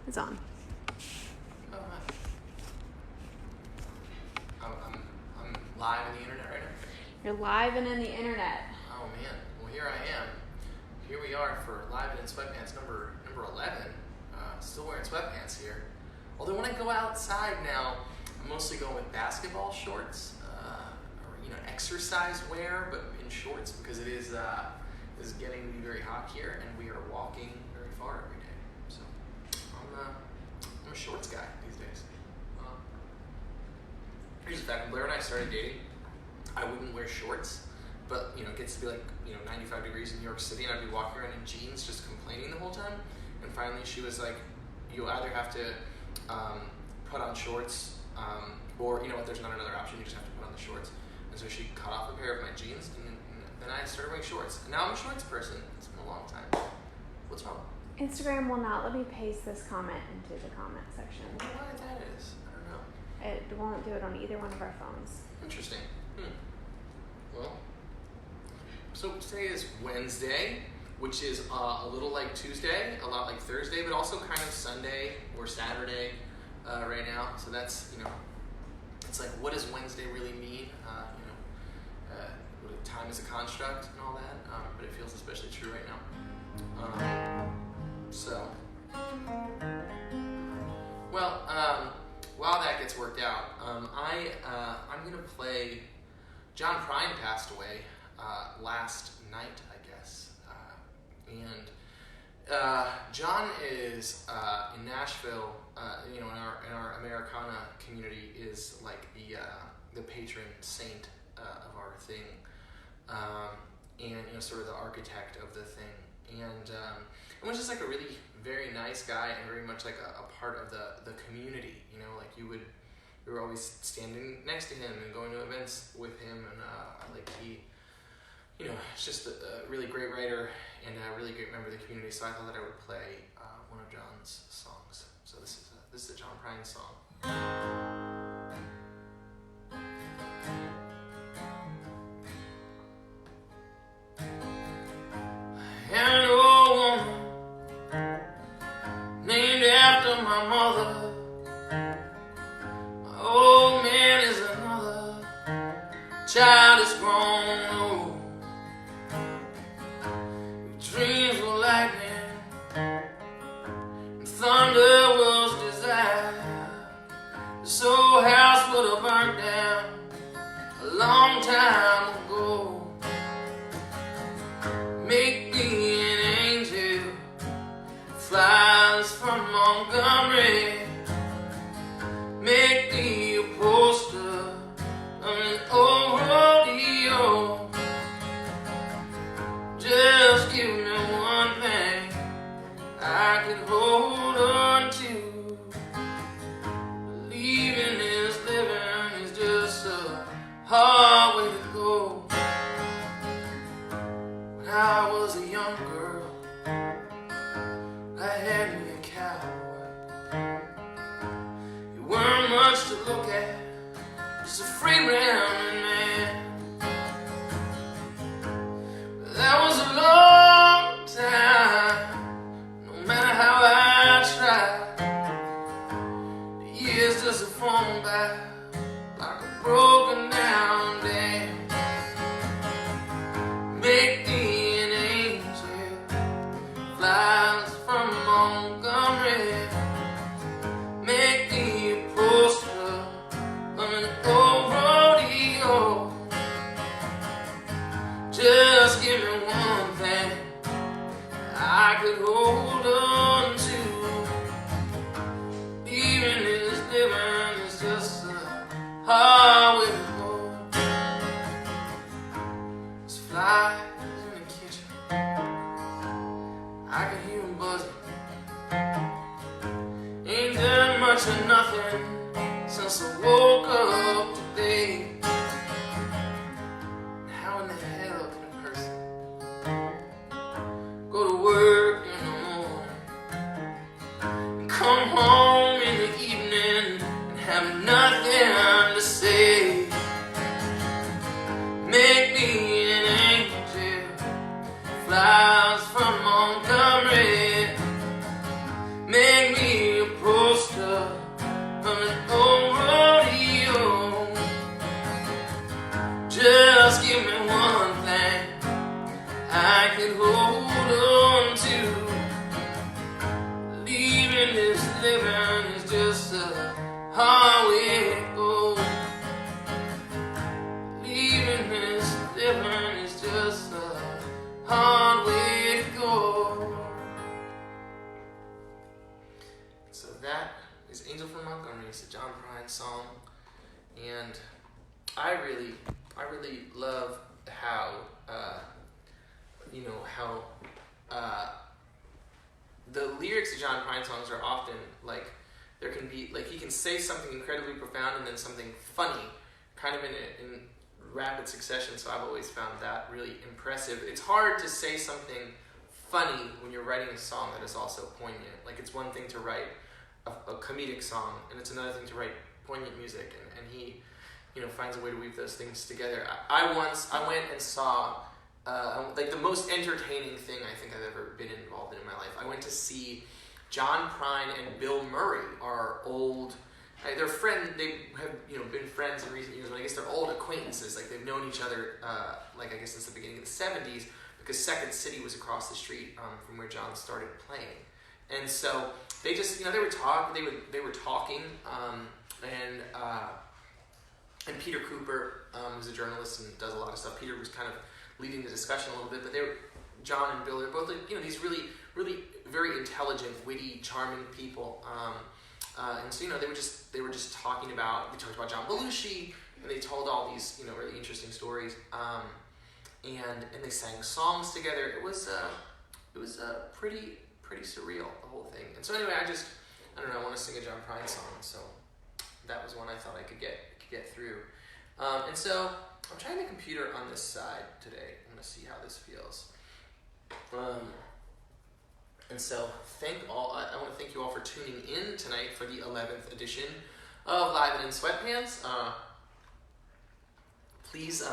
It's on. Oh, hi. I'm live on the internet right now. You're live and in the internet. Oh man, well here I am. Here we are for Live and in Sweatpants number 11. Still wearing sweatpants here. Although when I go outside now, I'm mostly going with basketball shorts, or exercise wear, but in shorts because it is getting to be very hot here, and we are walking very far every day. So I'm a shorts guy these days. Here's the fact: when Blair and I started dating, I wouldn't wear shorts, but it gets to be like 95 degrees in New York City, and I'd be walking around in jeans, just complaining the whole time. And finally, she was like, "You either have to put on shorts, or there's not another option. You just have to put on the shorts." And so she cut off a pair of my jeans, and then I started wearing shorts. And now I'm a shorts person. It's been a long time. What's wrong? Instagram will not let me paste this comment into the comment section. I wonder why that is. I don't know. It won't do it on either one of our phones. Interesting. Well, so today is Wednesday, which is a little like Tuesday, a lot like Thursday, but also kind of Sunday or Saturday right now. So that's, it's like, what does Wednesday really mean? Time is a construct and all that, but it feels especially true right now. While that gets worked out, I'm going to play. John Prine passed away last night, I guess, and John is in Nashville. In our Americana community, is like the patron saint of our thing, and sort of the architect of the thing, and was just like a really very nice guy and very much like a part of the community. We were always standing next to him and going to events with him, and he's just a really great writer and a really great member of the community. So I thought that I would play one of John's songs. So this is a John Prine song. An old woman named after my mother. My old man is another. Child is grown old. Your dreams were lightning, and thunder was desire. This old house would have burnt down a long time ago. Make me an angel, flies from Montgomery. Make me a poster of an old rodeo. Just give me one thing I could hold on to. Believing is living is just a hard way to go. When I was a young girl, I had me a cowboy. You weren't much to look at, just a free-rounding man. But that was a long time, no matter how I tried. The years just have flown by like a broken down dam. Make me an angel, flies from Montgomery. Make me a poster of an old rodeo. Just give me one thing I could hold on to. Even this living is just a hard way to go. There's flies in the kitchen, I can hear them buzzing. Ain't done much or nothing since I woke up today. How in the hell can a person go to work in the morning and come home in the evening and have nothing to say? Make me an angel, flies from Montgomery. Make me this living is just a hard way to go. Leaving this living is just a hard way to go. So that is Angel from Montgomery. It's a John Prine song, and I really love how the lyrics of John Prine songs are often like, there can be like, he can say something incredibly profound and then something funny, kind of in rapid succession. So I've always found that really impressive. It's hard to say something funny when you're writing a song that is also poignant. Like, it's one thing to write a comedic song, and it's another thing to write poignant music, and he, finds a way to weave those things together. I went and saw like the most entertaining thing I think I've ever been involved in my life. I went to see John Prine and Bill Murray, our old, they're friends. They have been friends in recent years, but I guess they're old acquaintances. Like, they've known each other I guess since the beginning of the 70s, because Second City was across the street from where John started playing. And so they just, they were talking, and Peter Cooper is a journalist and does a lot of stuff. Peter was kind of leading the discussion a little bit, but John and Bill, they're both these really, really very intelligent, witty, charming people. And so they were just talking about, we talked about John Belushi, and they told all these really interesting stories, and they sang songs together. It was pretty surreal, the whole thing. And so anyway, I don't know, I want to sing a John Prine song, so that was one I thought I could get through. And so I'm trying the computer on this side today. I'm going to see how this feels. And so I want to thank you all for tuning in tonight for the 11th edition of Live and in Sweatpants. Please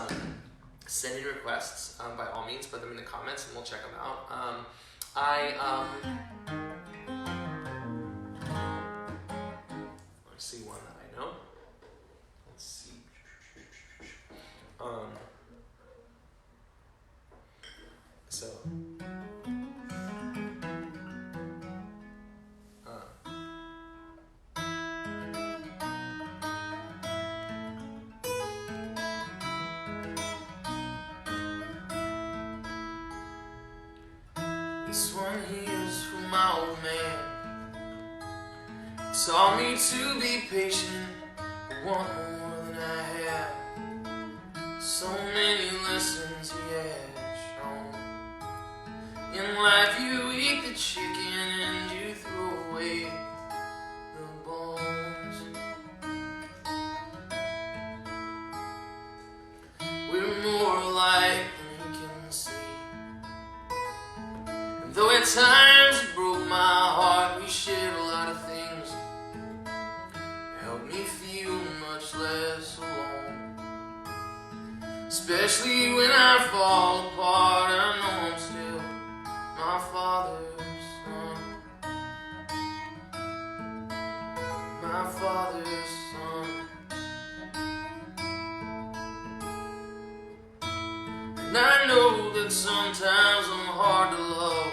send in requests, by all means, put them in the comments and we'll check them out. Let's see one that I know. Let's see. This one here's for my old man. Taught me to be patient, but want more than I have. So many lessons he has shown. In life you eat the chicken and you throw away the bones. We're more alike than we can see. And though at times it broke my heart, we shared a lot of things. Helped me feel much less alone. Especially when I fall apart, I know I'm still my father's son. My father's son. And I know that sometimes I'm hard to love.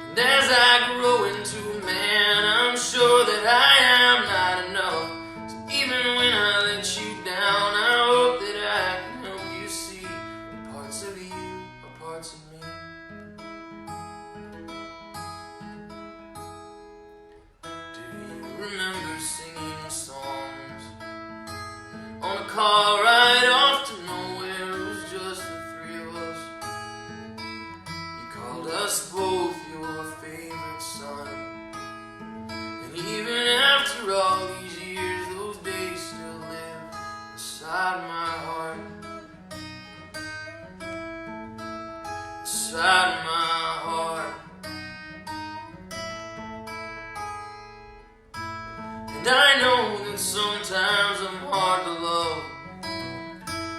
And as I grow into a man, I'm sure that I am not enough. So even when I let you down, I hope that I can help you see that parts of you are parts of me. Do you remember singing songs on a car ride off to nowhere? It was just the three of us. You called us both your favorite son. And even after all these years, those days still live inside my heart. Inside my heart. And I know that sometimes I'm hard to love.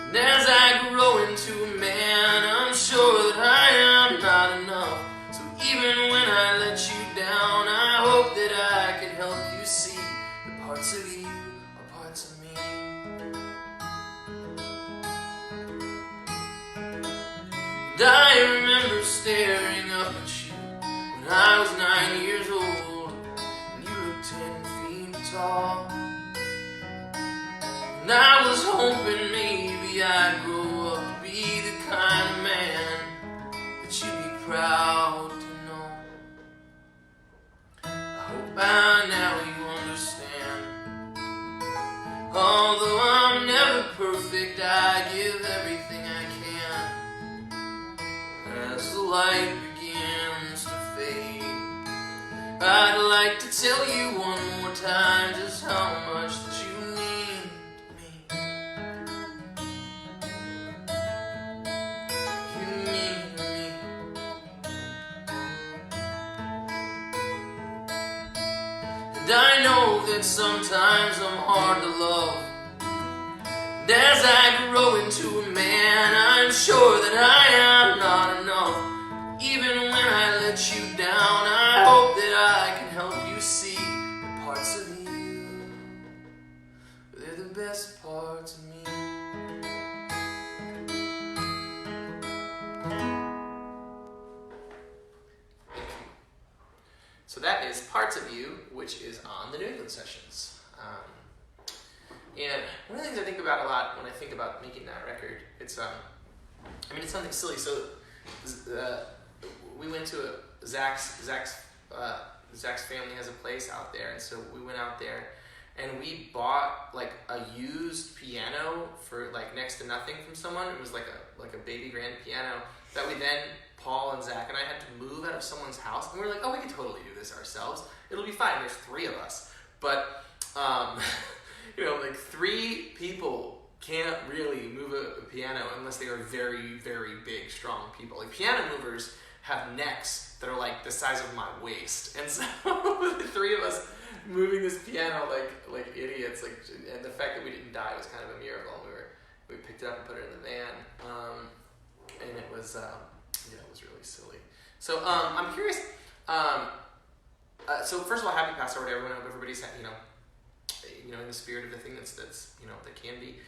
And as I grow into a man, I'm sure that I am not enough. So even when I let you down, I hope that I can help you see that parts of you are parts of me. And I remember staring up at you when I was 9 years old. And I was hoping maybe I'd grow up to be the kind of man that you'd be proud to know. I hope by now you understand. Although I'm never perfect, I give everything I can. As the light begins to fade, I'd like to tell you one more time just how much that you mean to me. You mean to me. And I know that sometimes I'm hard to love. And as I grow into a man, I'm sure that I am not enough. Even when I let you down, I hope that I can help you see the parts of you. They're the best parts of me. So that is Parts of You, which is on the New England Sessions. And one of the things I think about a lot when I think about making that record, it's it's something silly. So we went to Zach's family has a place out there, and so we went out there and we bought like a used piano for like next to nothing from someone. It was like a baby grand piano that we then, Paul and Zach and I, had to move out of someone's house, and we were like, oh, we could totally do this ourselves. It'll be fine. There's 3 of us, but like 3 people can't really move a piano unless they are very, very big, strong people. Like piano movers have necks that are like the size of my waist, and so the 3 of us moving this piano like idiots, and the fact that we didn't die was kind of a miracle. We picked it up and put it in the van, and it was it was really silly. So I'm curious. So first of all, happy Passover to everyone. I hope everybody's in the spirit of the thing that's that can be.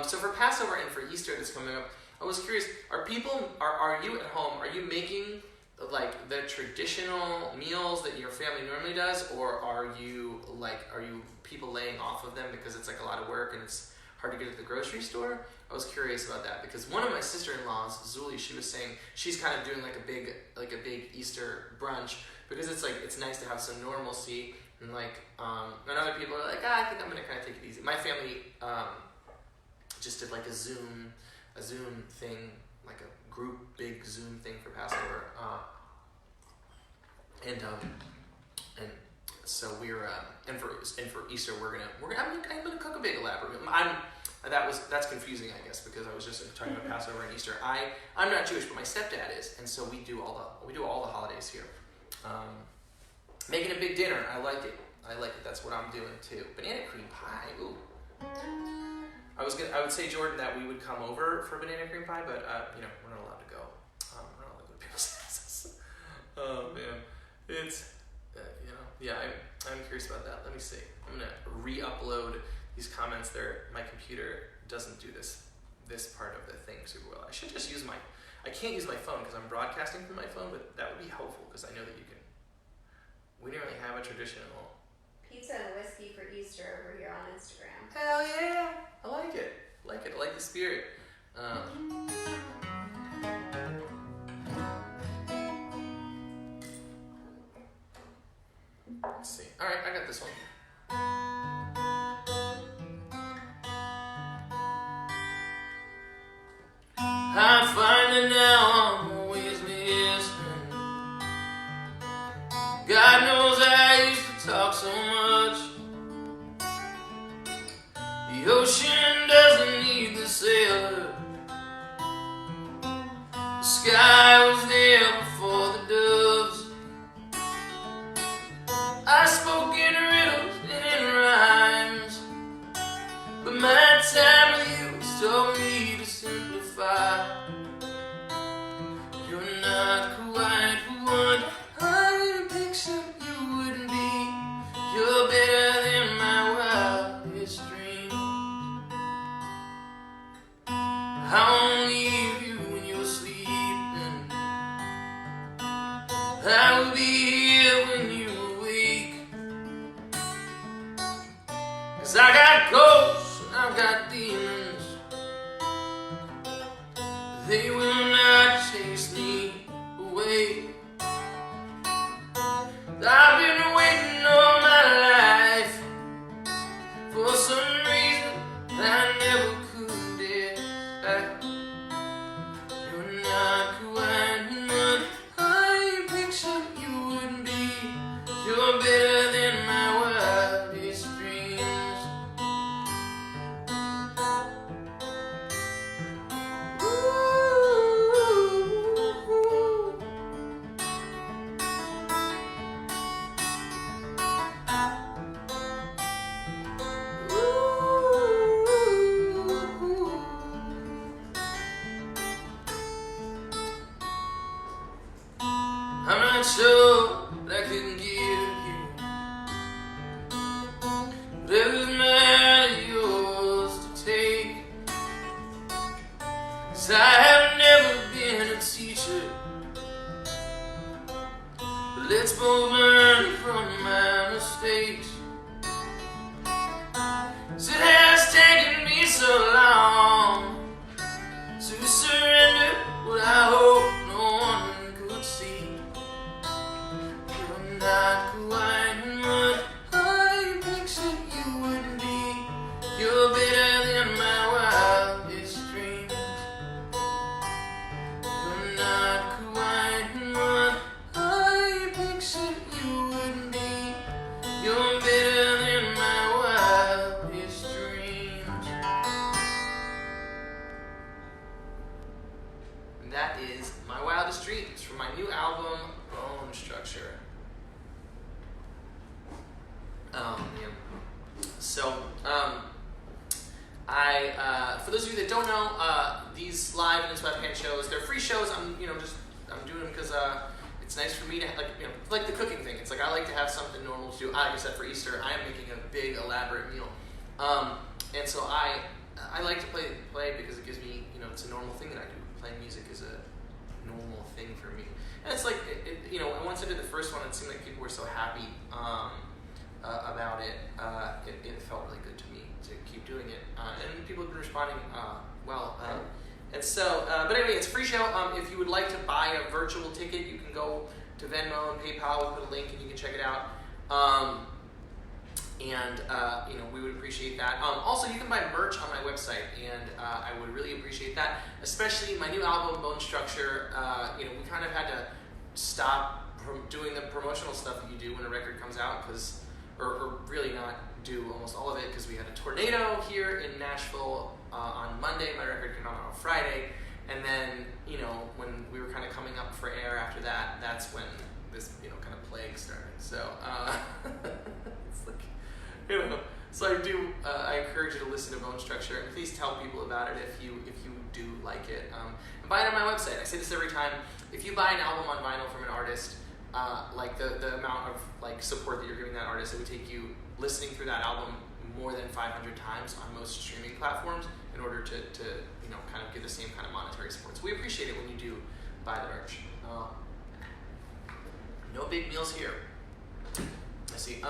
So for Passover and for Easter that's coming up, I was curious, are you at home, are you making like the traditional meals that your family normally does, or are you people laying off of them because it's like a lot of work and it's hard to get at the grocery store? I was curious about that because one of my sister-in-laws, Zuli, she was saying she's kind of doing like a big Easter brunch because it's nice to have some normalcy, and and other people are like, I think I'm gonna kind of take it easy. My family just did like a Zoom thing, like a big Zoom thing for Passover, and so we're and for Easter I'm gonna cook a big elaborate meal. That's confusing, I guess, because I was just talking about Passover and Easter. I'm not Jewish, but my stepdad is, and so we do all the holidays here. Making a big dinner, I like it. That's what I'm doing too. Banana cream pie, ooh. I would say, Jordan, that we would come over for banana cream pie, but we're not allowed to go. We're not allowed to go to people's houses. Oh man, it's I'm curious about that. Let me see. I'm gonna re-upload these comments there. My computer doesn't do this part of the thing super well. I should just use I can't use my phone because I'm broadcasting from my phone, but that would be helpful because I know that you can. We didn't really have a traditional pizza and whiskey for Easter over here on Instagram. Hell yeah! I like it. I like the spirit. Let's see. All right, I got this one. I find it now I'm always listening. God knows I used to talk so much. The ocean doesn't need the sailor. The sky was there before the doves. I spoke in riddles and in rhymes, but my time with you has taught me to simplify. You're not quite what I pictured you would be. You're better than my wildest dreams. I won't leave you when you're sleeping. I will be here when you awake. 'Cause I got ghosts and I I've got demons. They will not chase me away. I've been waiting all my life for some reason that I never could decide. You're not quite what I pictured you would be. You're better than my wildest dreams. I'm not sure that I can give you whatever's mine yours to take. 'Cause I have never been a teacher, but let's both learn from my mistakes. 'Cause it has taken me so long to surrender what I hope no one could see. You're not quite what I pictured you would be. You're better than my wildest dreams. You're not quite what I pictured you would be. You're better than my wildest dreams. And that is My Wildest Dreams from my new album, Bone Structure. Man. So, for those of you that don't know, these live and Sweatpants shows, they're free shows. I'm doing them because it's nice for me to like the cooking thing. It's like I like to have something normal to do. Like I said, for Easter, I am making a big elaborate meal, and so I like to play because it gives me, it's a normal thing that I do. Playing music is a normal thing for me, and it's like once I did the first one, it seemed like people were so happy about it. It felt really good to me to keep doing it, and people have been responding well. And so, but anyway, it's a free show. If you would like to buy a virtual ticket, you can go to Venmo and PayPal. We'll put a link and you can check it out. We would appreciate that. Also, you can buy merch on my website, and I would really appreciate that. Especially my new album, Bone Structure. We kind of had to stop doing the promotional stuff that you do when a record comes out, or really not do almost all of it, because we had a tornado here in Nashville on Monday. My record came out on Friday, and then when we were kind of coming up for air after that, that's when this kind of plague started. So it's like so I encourage you to listen to Bone Structure, and please tell people about it if you do like it. And buy it on my website. I say this every time. If you buy an album on vinyl from an artist, like the amount of support that you're giving that artist, it would take you listening through that album more than 500 times on most streaming platforms in order to kind of give the same kind of monetary support. So we appreciate it when you do buy the merch. No big meals here. Let's see.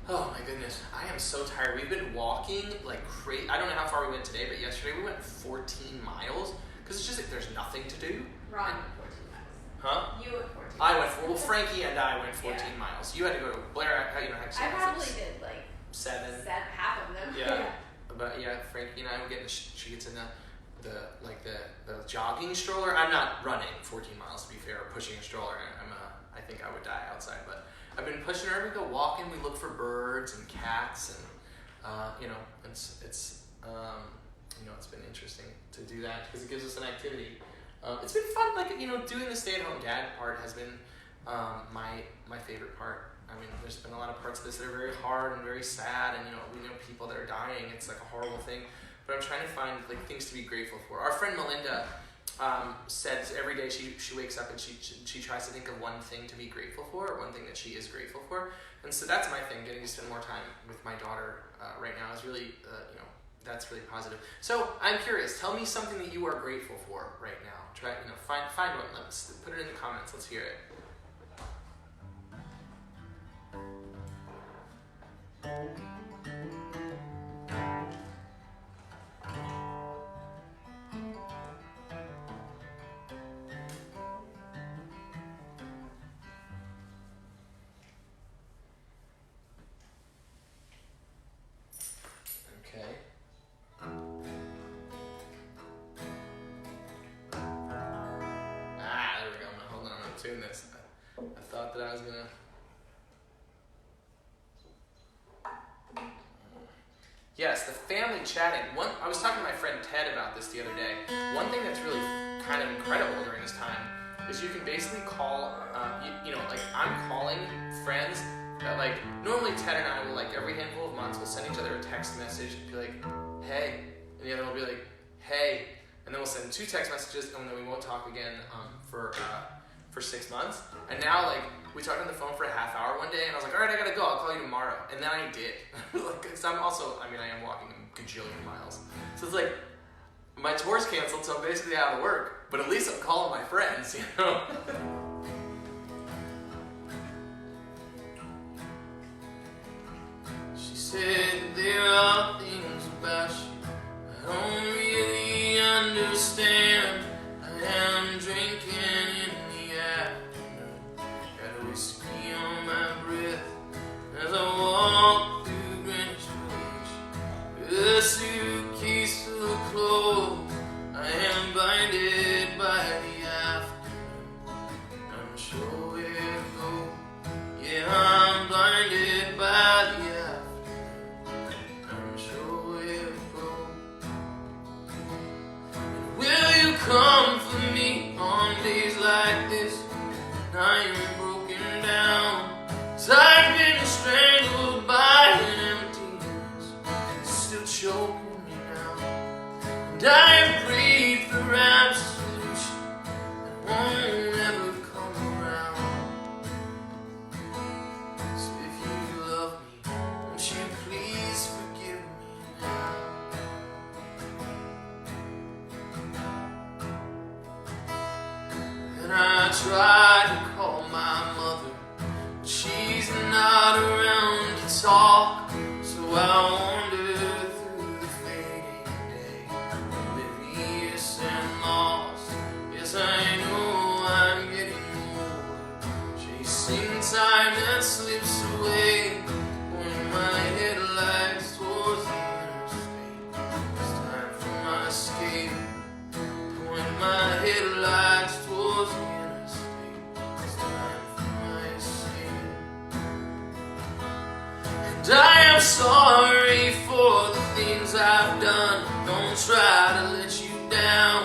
Oh my goodness, I am so tired. We've been walking like crazy. I don't know how far we went today, but yesterday we went 14 miles because it's just like there's nothing to do. Ron went 14 miles. Huh? You went 14 I miles. went, Frankie and I went 14 miles. You had to go to Blair, I probably did like 7. half of them. Yeah. But yeah, Frankie and I would get she gets in the jogging stroller. I'm not running 14 miles to be fair, or pushing a stroller. I think I would die outside, but I've been pushing her. We go walking. We look for birds and cats, and it's been interesting to do that because it gives us an activity. It's been fun. Doing the stay-at-home dad part has been my favorite part. I mean, there's been a lot of parts of this that are very hard and very sad, and we know people that are dying. It's like a horrible thing, but I'm trying to find things to be grateful for. Our friend Melinda says every day she wakes up and she tries to think of one thing to be grateful for, or one thing that she is grateful for. And so that's my thing. Getting to spend more time with my daughter right now is really that's really positive. So I'm curious. Tell me something that you are grateful for right now. Try find one. Let's put it in the comments. Let's hear it. that I was gonna. Yes, the family chatting. I was talking to my friend Ted about this the other day. One thing that's really kind of incredible during this time is you can basically call, like I'm calling friends that like, normally Ted and I will like every handful of months we'll send each other a text message and be like, hey, and the other will be like, hey, and then we'll send 2 text messages and then we won't talk again for 6 months. And now like, we talked on the phone for a half hour one day and I was like, all right, I gotta go, I'll call you tomorrow. And then I did. Because I am walking a gajillion miles. So it's like, my tour's canceled, so I'm basically out of work. But at least I'm calling my friends, you know? She said there are things about you I don't really understand. I am drinking in the afternoon, got a whiskey on my breath as I walk through Greenwich Village with a suitcase full of clothes. I am blinded by the afternoon, I'm sure where to go. Yeah, I'm blinded by the afternoon, I'm sure where to go. And will you come for me on days like this? And I am broken down, 'cause I've been strangled by an emptiness, it's still choking me now. And I have prayed for absolution that won't ever come around. So if you love me, won't you please forgive me now? And I tried to call my mother, but she's not around to talk. So I wander through the fading day, oblivious and lost. Yes, I know I'm getting older, chasing time that slips away, pointing my headlights towards the interstate. It's time for my escape, pointing my headlights towards the interstate. It's time for my escape. And I am sorry for the things I've done. Don't try to let you down.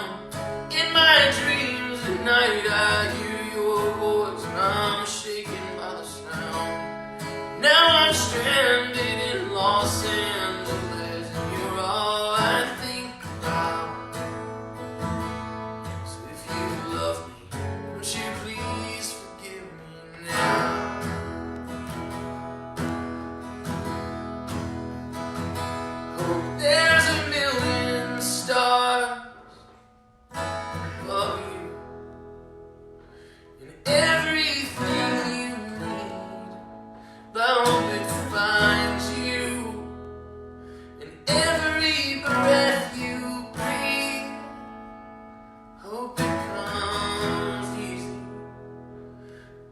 In my dreams at night I hear your voice and I'm shaken by the sound. Now I'm stranded in Los Angeles and you're all I think about. So if you love me, won't you please forgive me now? Hope there's a million stars above you and everything you need. But I hope it finds you in every breath you breathe. Hope it comes easy.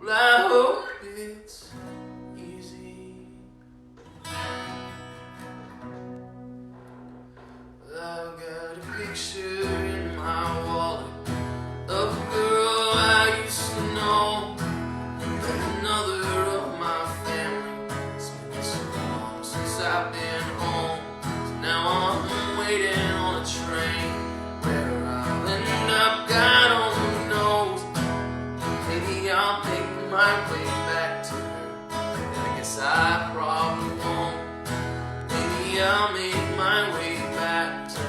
Well, I hope it's easy. I've got a picture in my wallet of a girl I used to know, and another of my family. It's been so long since I've been home, so now I'm waiting on a train. Where I'll end up, God only knows. Maybe I'll make my way back to her, I guess I probably won't. Maybe I'll make my way back to her,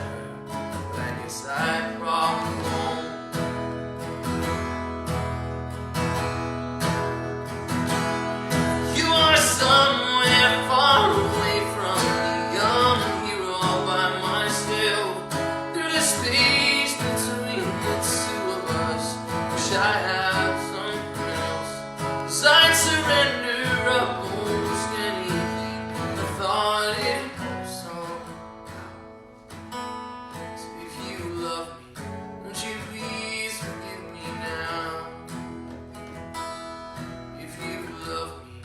but I guess I probably won't. You are somewhere far away from me. I'm a hero all by myself. Through the space between the two of us, wish I had something else. 'Cause I'd surrender up almost anything I thought it was somehow. So if you love me, won't you please forgive me now? If you love me,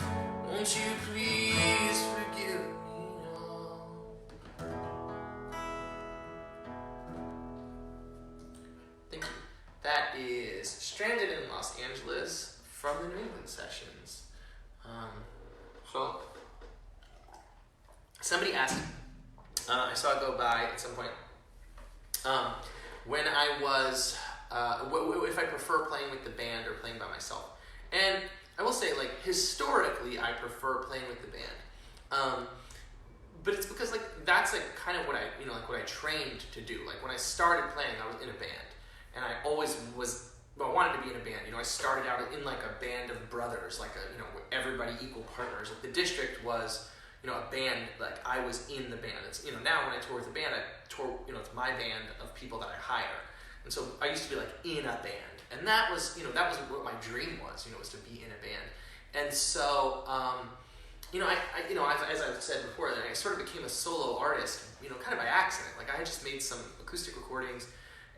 won't you please forgive me now? Thank you. That is Stranded in Los Angeles from the New England session. somebody asked, I saw it go by at some point, when I was, if I prefer playing with the band or playing by myself. And I will say, like, historically, I prefer playing with the band. But it's because, like, that's, like, kind of what what I trained to do. Like, when I started playing, I was in a band. And I always wanted to be in a band. I started out in, like, a band of brothers, like, everybody equal partners. Like, the district was, a band, like, I was in the band. It's, now when I tour with a band, I tour, it's my band of people that I hire. And so I used to be, like, in a band. And that was what my dream was, was to be in a band. And so, as I've said before, I sort of became a solo artist, kind of by accident. Like, I had just made some acoustic recordings,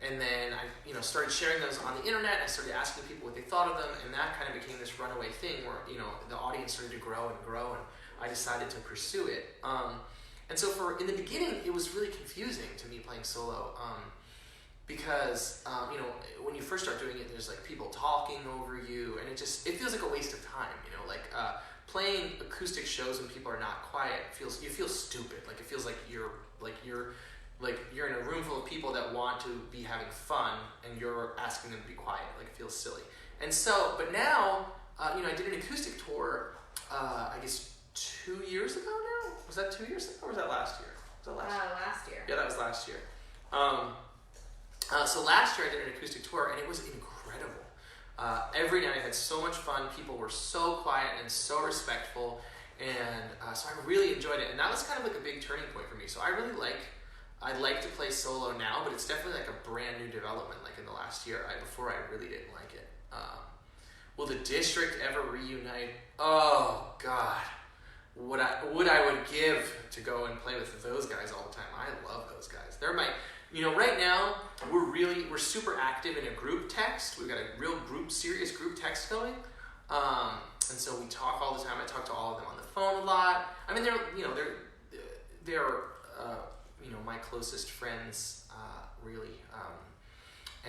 and then I, started sharing those on the internet. I started asking people what they thought of them, and that kind of became this runaway thing where, the audience started to grow and grow, and I decided to pursue it. And so in the beginning, it was really confusing to me playing solo, because, when you first start doing it, there's, like, people talking over you, and it feels like a waste of time, playing acoustic shows when people are not quiet you feel stupid. Like, it feels like you're in a room full of people that want to be having fun, and you're asking them to be quiet. Like, it feels silly. And so, but now, I did an acoustic tour, I guess 2 years ago now? Was that 2 years ago, or was that last year? Was that last year? Last year. Yeah, that was last year. So last year I did an acoustic tour, and it was incredible. Every night I had so much fun. People were so quiet and so respectful, and so I really enjoyed it. And that was kind of like a big turning point for me. So I like to play solo now, but it's definitely like a brand new development. Like in the last year, before I really didn't like it. Will the district ever reunite? Oh God, what I would give to go and play with those guys all the time. I love those guys. They're my. Right now, we're super active in a group text. We've got a real serious group text going. And so we talk all the time. I talk to all of them on the phone a lot. I mean, they're my closest friends, really.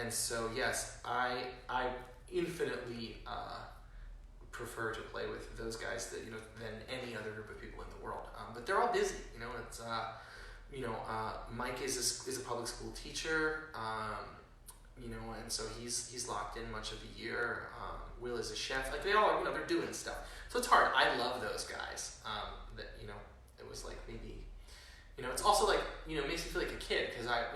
And so, yes, I infinitely prefer to play with those guys than any other group of people in the world. But they're all busy, it's... Mike is a public school teacher, and so he's locked in much of the year. Will is a chef. Like, they all, they're doing stuff. So it's hard. I love those guys. It was like maybe, it's also like, it makes me feel like a kid, because I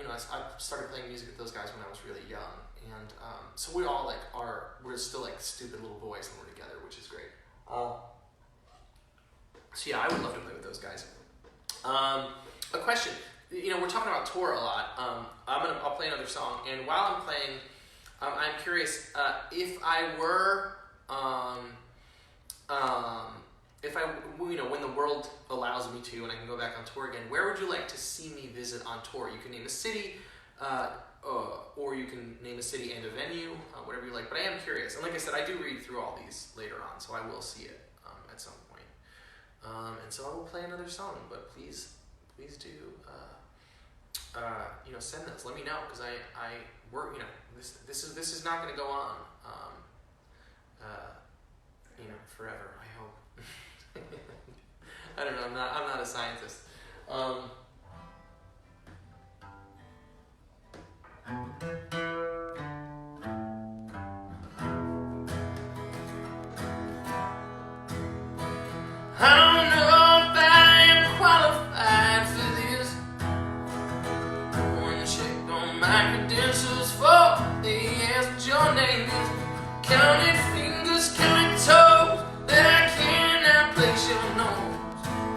started playing music with those guys when I was really young. And so we all we're still like stupid little boys when we're together, which is great. So yeah, I would love to play with those guys. A question. We're talking about tour a lot. I'll play another song, and while I'm playing, I'm curious if I were, when the world allows me to, and I can go back on tour again, where would you like to see me visit on tour? You can name a city, or you can name a city and a venue, whatever you like. But I am curious, and like I said, I do read through all these later on, so I will see it at some point. And so I will play another song, but please do, send those. Let me know, because I work, this is not going to go on, forever, I hope. I don't know, I'm not a scientist. Counting fingers, counting toes, that I cannot place your nose.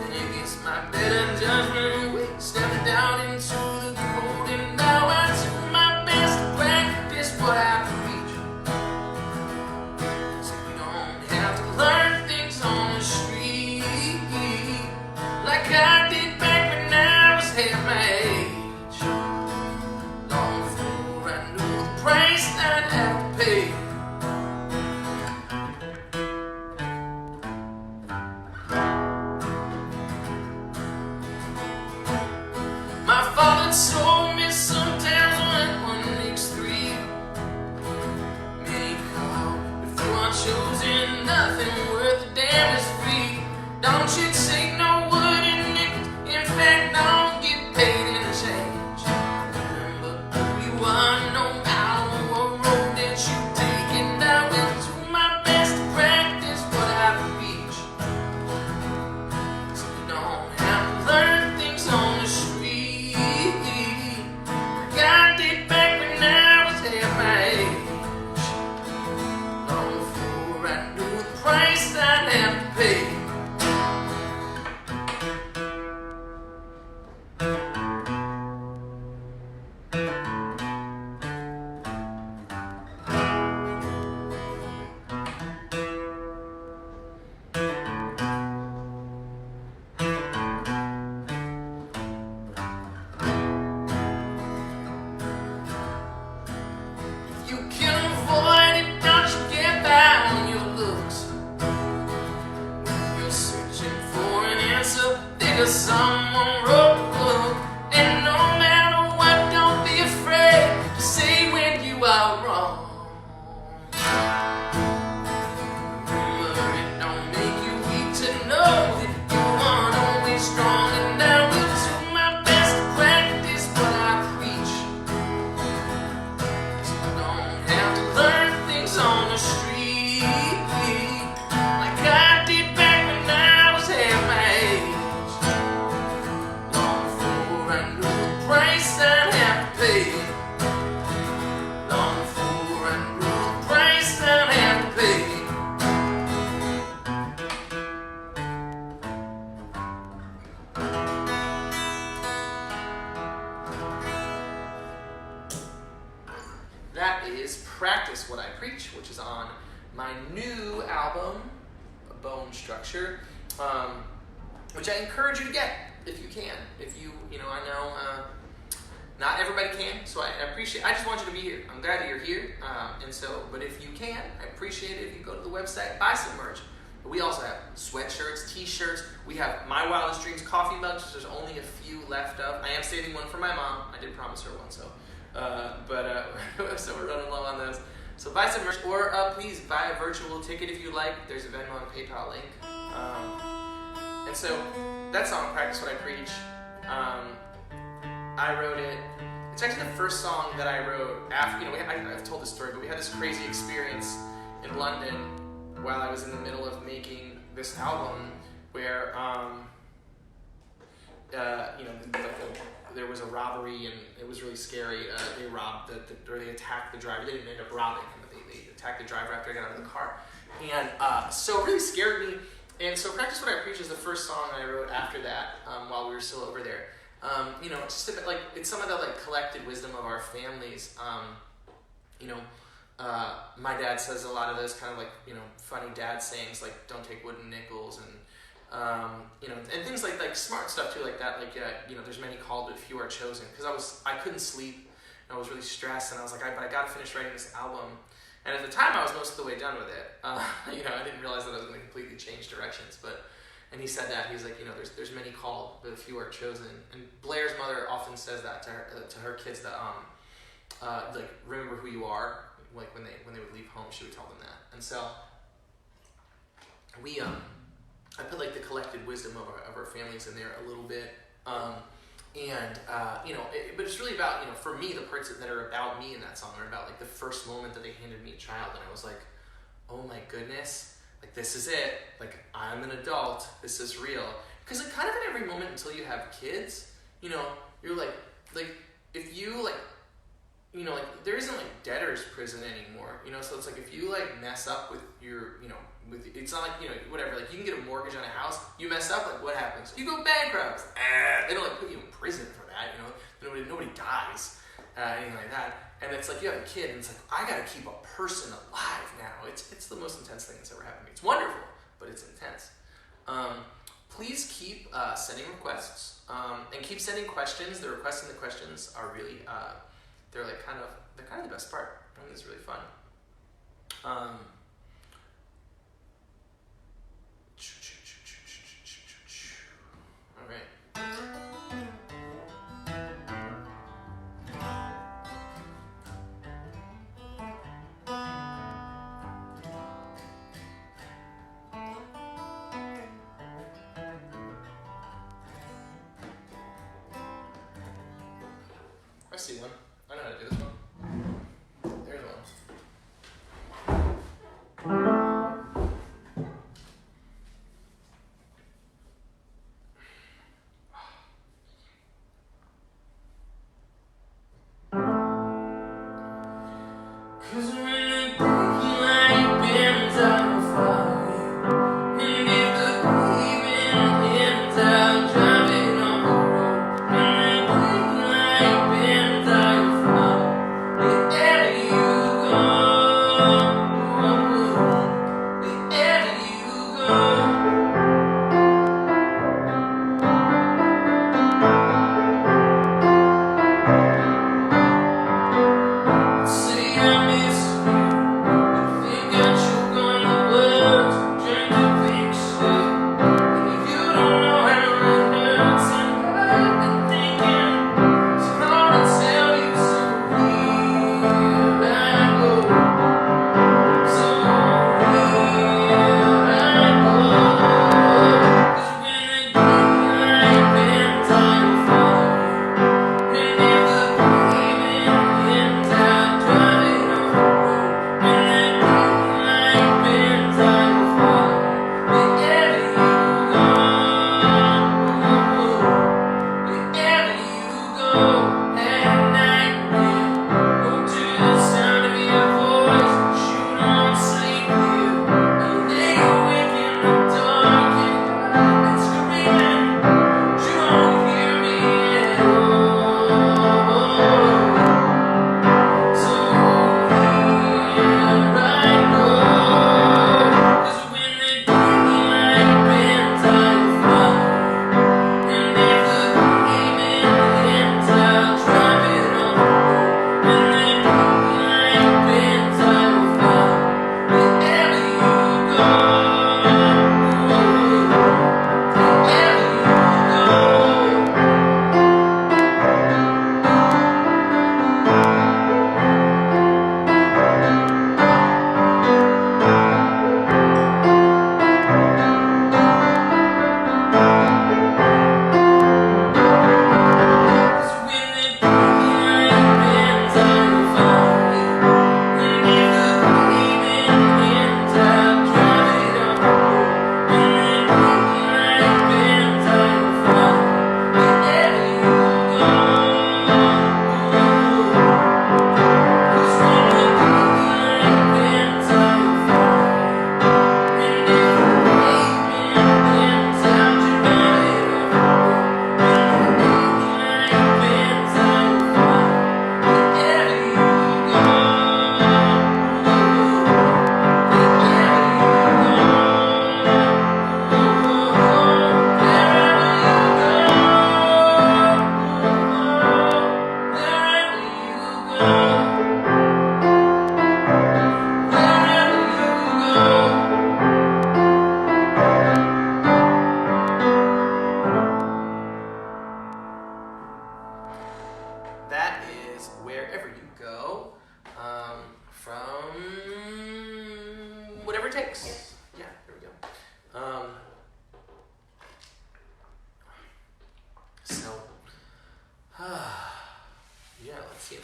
Then it gets my better judgment away. chance of bigger someone wrote. And no matter what, don't be afraid to say when you are wrong. Remember, it don't make you weak to know that you aren't always strong. And I will do my best to practice what I preach. So you don't have to learn things on the street like I did back when I was half my age. Long before I knew the price I'd have to pay. Long before I knew the price I'd have to pay. That is Practice What I Preach, which is on my new album, Bone Structure, which I encourage you to get if you can. If you I know not everybody can, so I appreciate. I just want you to be here. I'm glad that you're here, but if you can, I appreciate it if you go to the website, buy some merch. But we also have sweatshirts, t-shirts. We have My Wildest Dreams coffee mugs, which there's only a few left of. I am saving one for my mom. I did promise her one, so we're running low on those. So buy some merch, or please buy a virtual ticket if you like. There's a Venmo and PayPal link. And so that song, Practice What I Preach, I wrote it. It's actually the first song that I wrote after, I've told this story, but we had this crazy experience in London while I was in the middle of making this album where, there was a robbery and it was really scary. They robbed they attacked the driver. They didn't end up robbing him, but they attacked the driver after I got out of the car. And so it really scared me. And so Practice What I Preach is the first song I wrote after that, while we were still over there. It's just a bit like, it's some of the collected wisdom of our families. My dad says a lot of those kind of funny dad sayings, like don't take wooden nickels and things like smart stuff too, like that. There's many called, but few are chosen. Because I couldn't sleep, and I was really stressed, and I was like, but I gotta finish writing this album. And at the time, I was most of the way done with it. I didn't realize that I was going to completely change directions. And he said that, he was like, there's many called, but few are chosen. And Blair's mother often says that to her kids, that remember who you are. Like when they would leave home, she would tell them that. And so I put the collected wisdom of our families in there a little bit. But it's really about, for me, the parts that are about me in that song are about the first moment that they handed me a child, and I was like, oh my goodness, this is it, I'm an adult, this is real. Because kind of at every moment until you have kids, you're if you there isn't debtor's prison anymore, so it's if you mess up with your, it's not whatever, you can get a mortgage on a house, you mess up, what happens? You go bankrupt. They don't put you in prison for that, nobody dies, anything like that. And it's you have a kid, and it's I gotta keep a person alive now. It's the most intense thing that's ever happened to me. It's wonderful, but it's intense. Please keep sending requests, and keep sending questions. The requests and the questions are really, they're kind of the best part. I think it's really fun. All right. I see one. I know how to do this one. There's one. Cause when the light bends out of fire, and if the pavement ends out driving on the road, when the light bends out of fire,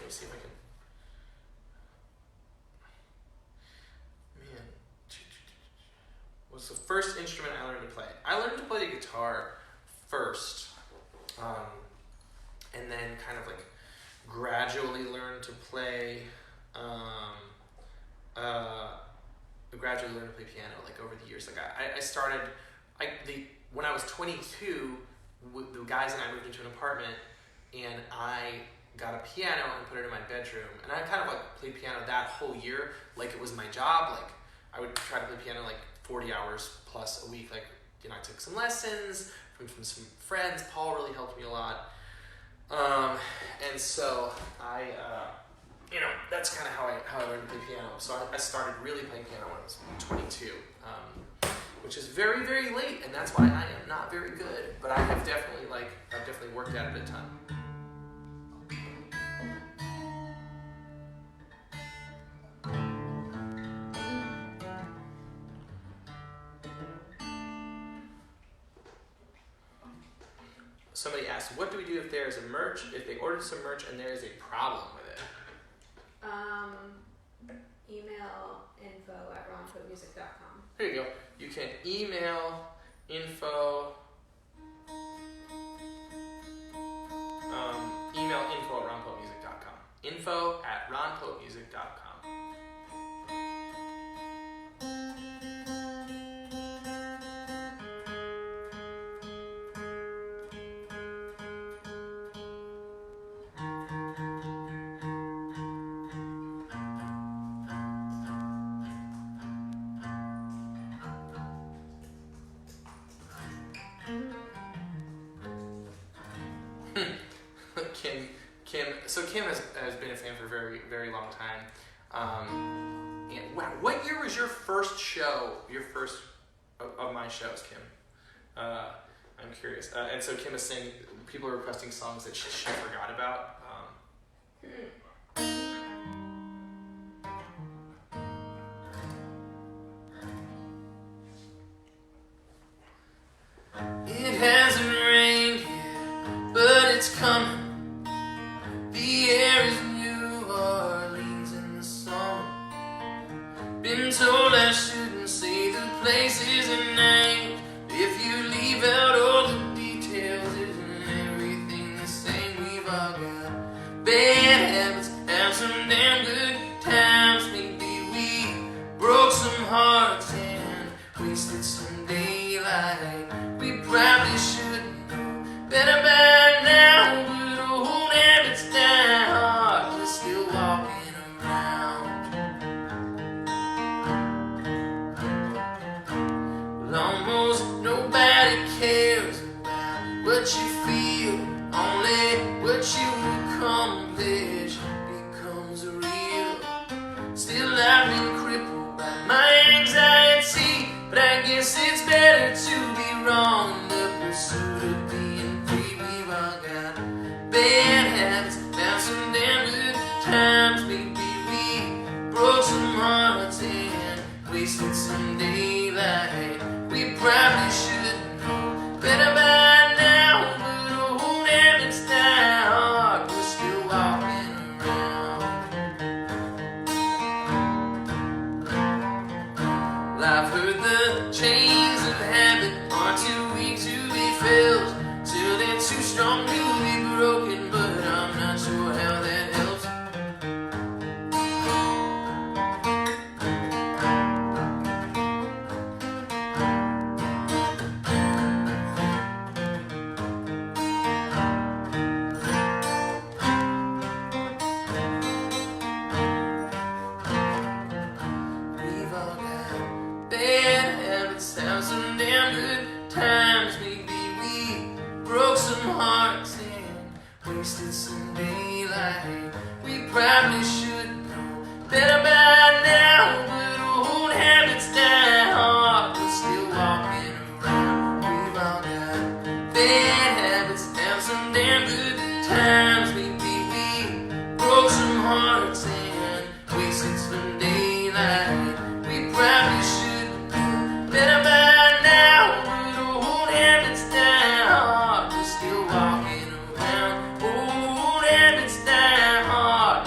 Let me see if I can. Man. What's the first instrument I learned to play? I learned to play the guitar first. And then kind of like gradually learned to play piano like over the years. Like I started when I was 22, the guys and I moved into an apartment, and I got a piano and put it in my bedroom, and I kind of like played piano that whole year like it was my job. Like I would try to play piano like 40 hours plus a week. Like, you know, I took some lessons from some friends. Paul really helped me a lot. And so I, you know, that's kind of how I learned to play piano. So I started really playing piano when I was 22, which is very, very late, and that's why I am not very good. But I've definitely worked at it a ton. Somebody asked, what do we do if there's if they ordered some merch and there is a problem with it? Email info@roncoatmusic.com. There you go. You can email info @roncoatmusic.com. info@roncoatmusic.com. Kim has been a fan for a very, very long time. And wow, what year was your first show? Your first of my shows, Kim? I'm curious. And so Kim is saying people are requesting songs that she forgot about. It hasn't rained yet, but it's coming. The air is New Orleans in the summer. Been told I shouldn't say the places and names. If you leave out all the details, isn't everything the same? We've all got bad habits, have some damn good times. Maybe we broke some hearts and wasted some daylight. We probably should know better by now, but old habits die hard. We're still walking around. Well, almost nobody cares about what you feel. Only what you accomplish becomes real. Still, I've been crippled by my anxiety, but I guess it's better to be wrong in the pursuit of being free. We've all got bad habits, found some damn good times. Maybe we broke some hearts and wasted some daylight. We probably should know better by now, but old habits die hard. We're still walking around. Well, I've heard the chains of habit are too weak to be felt, till they're too strong to be broken, but I'm not sure how that helps. We've all got bad habits, have some damn good times. Maybe we broke some hearts and wasted some daylight. We probably should know better by now, but old habits die hard. We're still walking around. We've all got bad habits, have some damn good times. Maybe we broke some hearts and wasted some daylight. We probably should know better by now, but old habits die hard. We're still walking around. Old habits die hard.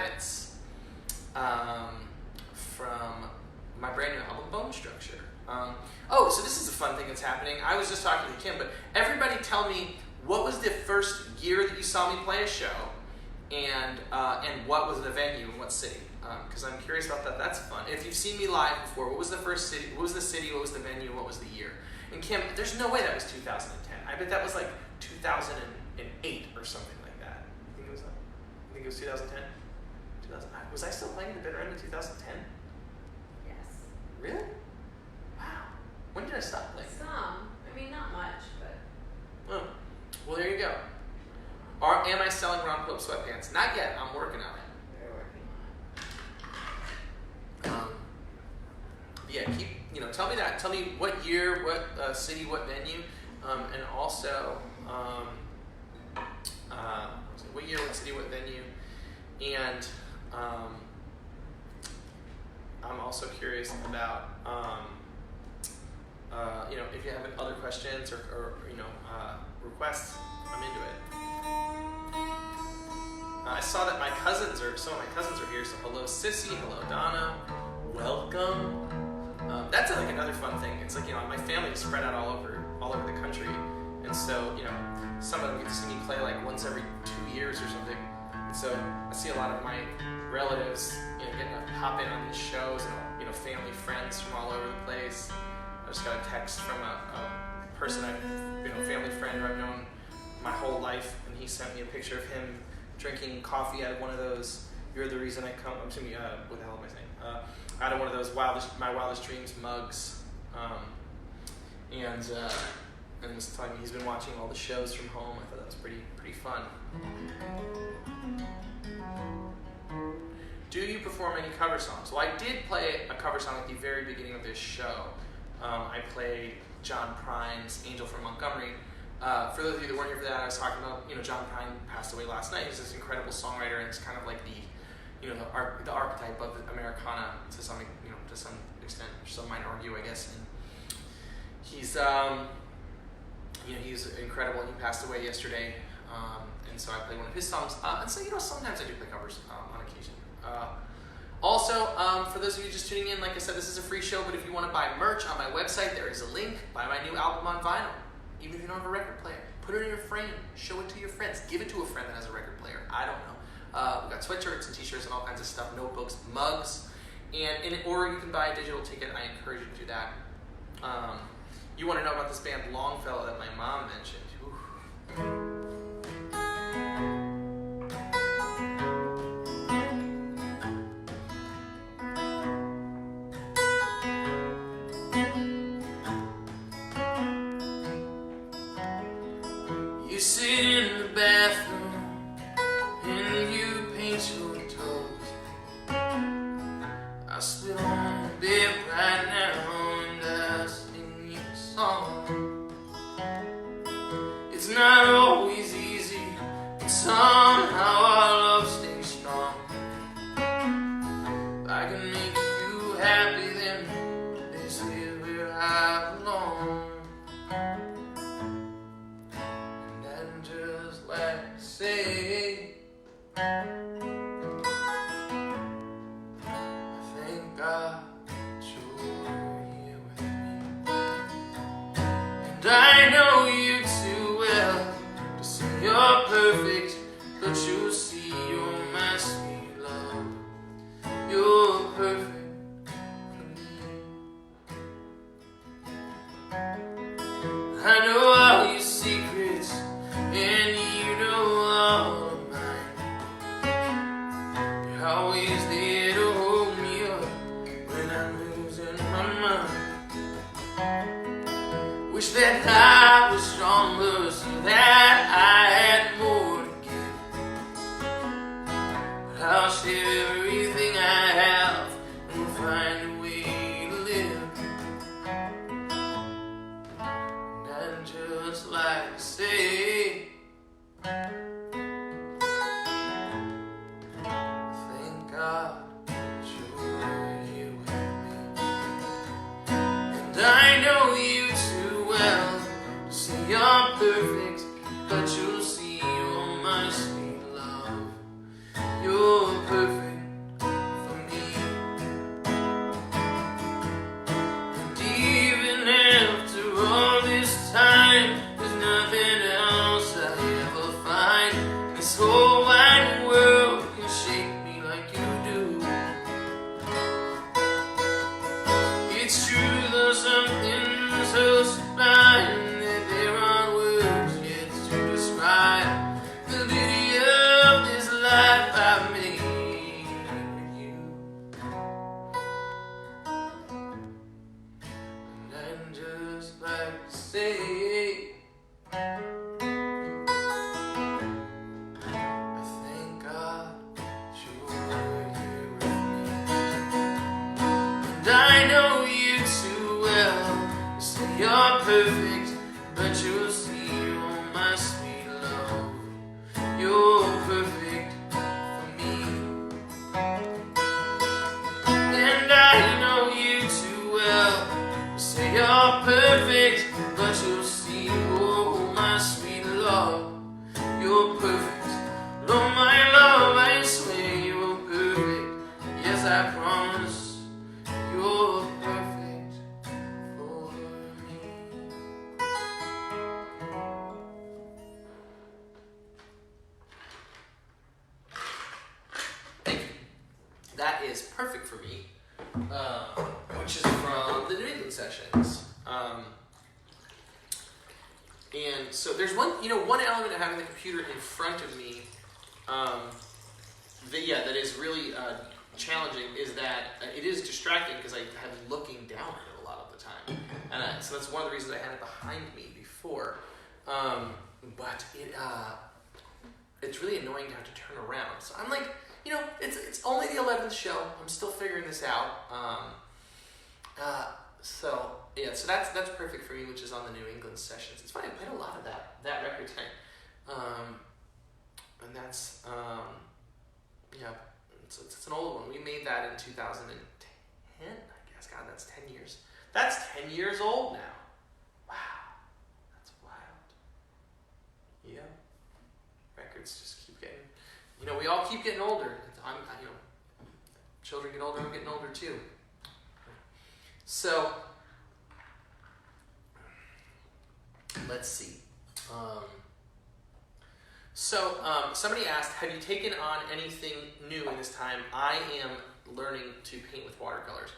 edits from my brand new album, Bone Structure. So this is a fun thing that's happening. I was just talking to Kim, but everybody tell me, what was the first year that you saw me play a show, and what was the venue and what city? Because I'm curious about that. That's fun. If you've seen me live before, what was the first city? What was the city? What was the venue? What was the year? And Kim, there's no way that was 2010. I bet that was like 2008 or something like that. You think it was 2010? Was I still playing the bitter end of 2010? Yes. Really? Wow. When did I stop playing? Some. I mean, not much, but. Oh. Well, there you go. Am I selling Ron Pope sweatpants? Not yet. I'm working on it. We're working on it. Yeah, tell me that. Tell me what year, what city, what venue, and also what year, what city, what venue, and I'm also curious about if you have other questions or requests. I'm into it. I saw that some of my cousins are here, so hello Sissy, hello Donna, welcome. That's like another fun thing. It's like, my family is spread out all over the country, and so some of them get to see me play like once every 2 years or something. And so I see a lot of my relatives, getting to hop in on these shows, and family friends from all over the place. I just got a text from a person family friend who I've known my whole life, and he sent me a picture of him drinking coffee out of one of those "You're the Reason I Come." What the hell am I saying? Out of one of those my wildest dreams mugs, and was telling me he's been watching all the shows from home. I thought that was pretty fun. Do you perform any cover songs? Well, I did play a cover song at the very beginning of this show. I played John Prine's "Angel from Montgomery." For those of you that weren't here for that, I was talking about, John Prine passed away last night. He's this incredible songwriter, and it's kind of like the archetype of Americana to some extent. Some might argue, I guess. And he's he's incredible. He passed away yesterday, and so I played one of his songs. And so sometimes I do play covers on occasion. Also, for those of you just tuning in, like I said, this is a free show, but if you want to buy merch on my website, there is a link. Buy my new album on vinyl. Even if you don't have a record player, put it in your frame, show it to your friends, give it to a friend that has a record player. I don't know. We've got sweatshirts and t-shirts and all kinds of stuff, notebooks, mugs, or you can buy a digital ticket. I encourage you to do that. You want to know about this band Longfellow that my mom mentioned. Ooh. You sit in the bathroom and you paint your toes. I spit on the bed right now and I sing you a song. It's not always easy, but somehow our love stays strong. If I can make you happy, then this is where I belong. Say, I thank God that you're here with me, and I know you too well to say you're perfect, but you see you're my sweet love. You're perfect for me. I know all your secrets, and you know all of mine. You're always there to hold me up when I'm losing my mind. Wish that I was stronger so that I had more to give. But I'll share everything I have and find a way to live. And I'd just like to say, thank God that you're here with me, and I know you too well to say you're perfect, but you'll see you're my sweet love. You're perfect. this whole wide world can shake me like you do. It's true, though, something so sublime that there aren't words yet to describe the beauty of this life I've made with you. And I'd just like to say, I know you too well. You say you're perfect, but you'll see, oh my sweet love, you're perfect for me. And I know you too well. You say you're perfect, but you'll see, oh my sweet love, you're perfect. Oh my love, I swear you're perfect. Yes, I promise. You're perfect for me. Thank you. That is Perfect for Me, which is from the New England Sessions. And so there's one element of having the computer in front of me that is really challenging, is that it is distracting because I have been looking down at it a lot of the time, and so that's one of the reasons I had it behind me before. But it's really annoying to have to turn around. So I'm like, it's only the 11th show. I'm still figuring this out. So that's Perfect for Me, which is on the New England Sessions. It's funny, I played a lot of that record tonight, and that's It's an old one. We made that in 2010, I guess. God, that's 10 years. That's 10 years old now. Wow. That's wild. Yeah. Records just keep getting, we all keep getting older. Children get older, I'm getting older too. So, let's see. Somebody asked, have you taken on anything new in this time? I am learning to paint with watercolors.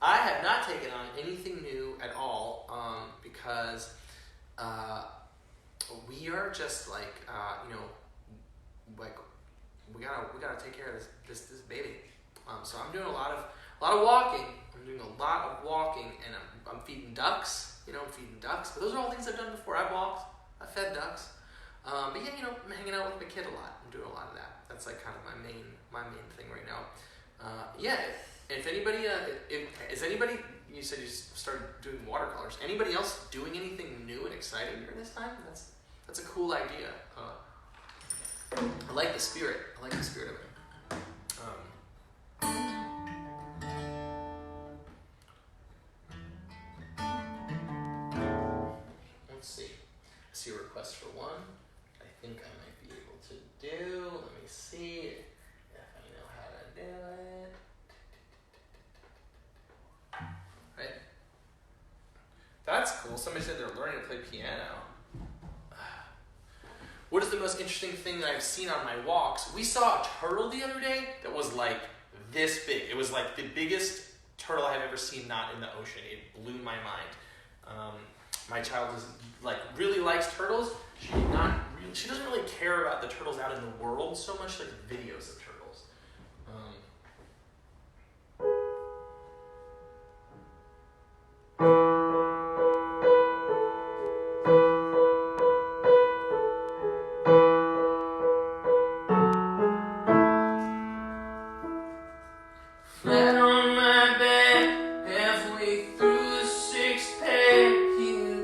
I have not taken on anything new at all, because we are just like, we gotta take care of this baby. So I'm doing a lot of walking. And I'm feeding ducks. I'm feeding ducks. But those are all things I've done before. I've walked. I've fed ducks. But yeah, I'm hanging out with my kid a lot. I'm doing a lot of that. That's like kind of my main thing right now. If anybody, is anybody, you said you started doing watercolors. Anybody else doing anything new and exciting during this time? That's a cool idea. I like the spirit. of it. Let's see. I see a request for one. I think I might be able to do. Let me see if I know how to do it. Right? That's cool. Somebody said they're learning to play piano. What is the most interesting thing that I've seen on my walks? We saw a turtle the other day that was like this big. It was like the biggest turtle I've ever seen not in the ocean. It blew my mind. My child really likes turtles. She doesn't really care about the turtles out in the world so much, like videos of turtles. Flat on my back, halfway through the sixth pack, hear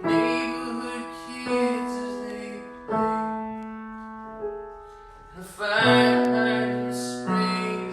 the neighborhood kids as they play. And the fire hydrant sprays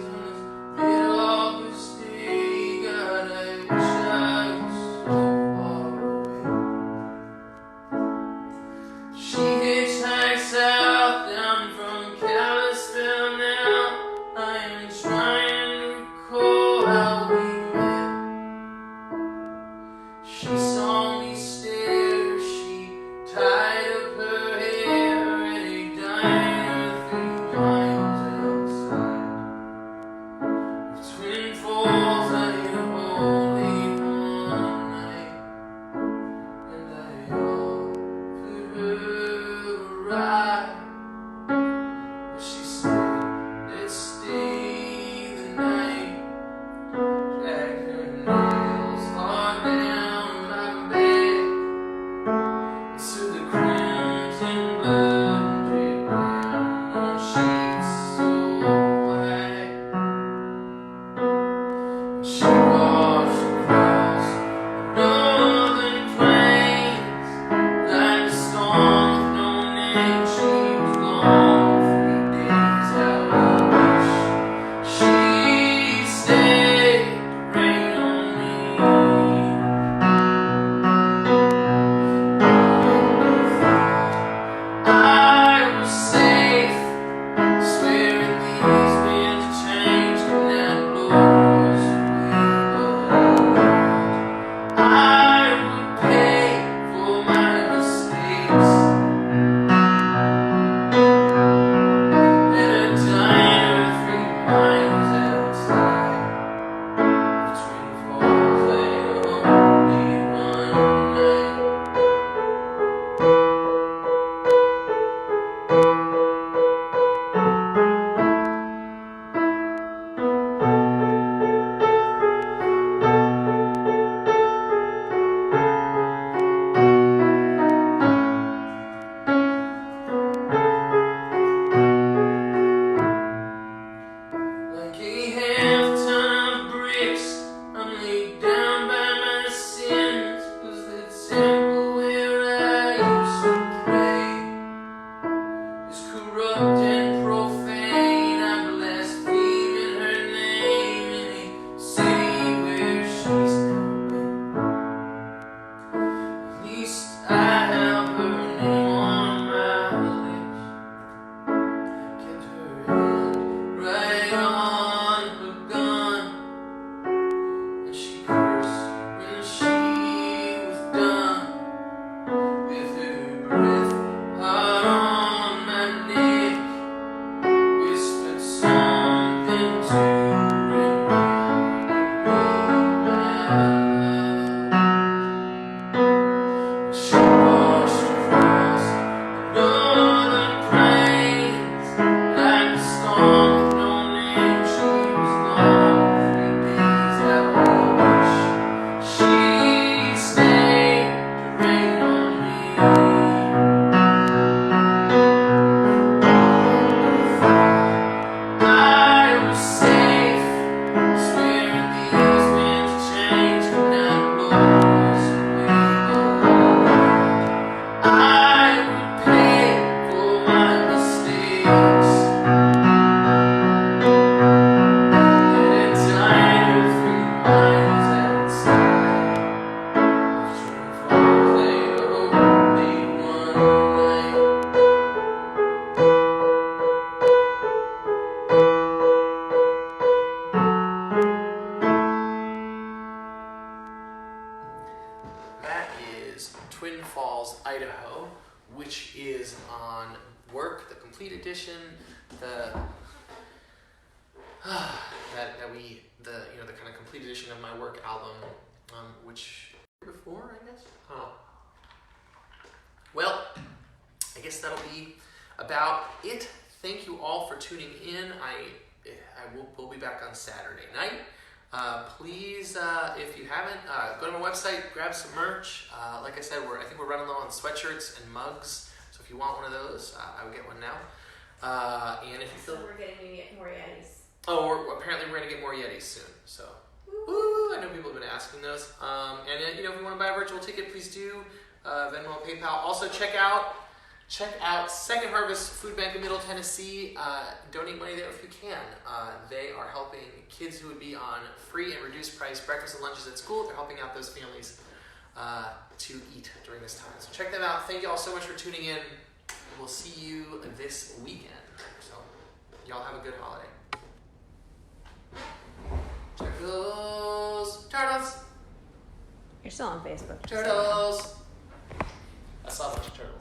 edition. The kind of complete edition of my work album, which before, I guess. Oh. Well, I guess that'll be about it. Thank you all for tuning in. We'll be back on Saturday night. Please, if you haven't, go to my website, grab some merch. Like I said, I think we're running low on sweatshirts and mugs. So if you want one of those, I would get one now. And if you feel we're getting more Yetis. Oh, apparently we're gonna get more Yetis soon. So, woo! I know people have been asking those. And if you want to buy a virtual ticket, please do. Venmo, PayPal. Also, check out Second Harvest Food Bank of Middle Tennessee. Donate money there if you can. They are helping kids who would be on free and reduced price breakfast and lunches at school. They're helping out those families to eat during this time. So check them out. Thank you all so much for tuning in. We'll see you this weekend. So y'all have a good holiday. Turtles. You're still on Facebook. Turtles. I saw a bunch of turtles.